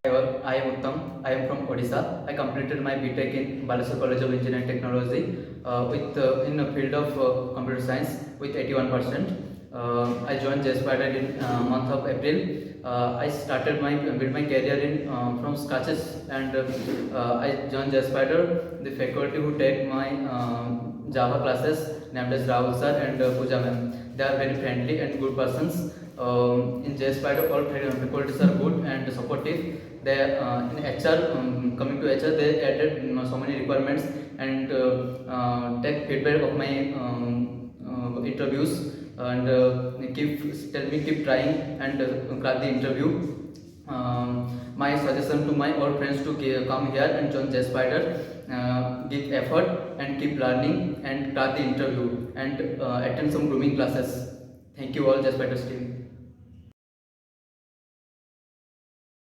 I am Uttam. I am from Odisha. I completed my BTech in Baleswar College of Engineering Technology with in the field of computer science with 81%. I joined JSpiders in month of April. I started my build my career in from scratches, and I joined JSpiders. The faculty who take my Java classes named as Rahul sir and Pooja ma'am. They are very friendly and good persons. In JSpiders, all faculties are good and supportive. They in HR, coming to HR, they added so many requirements and take feedback of my interviews, and tell me keep trying and crack the interview. My suggestion to my old friends to come here and join JSpiders, give effort and keep learning and crack the interview and attend some grooming classes. Thank you all, JSpiders team.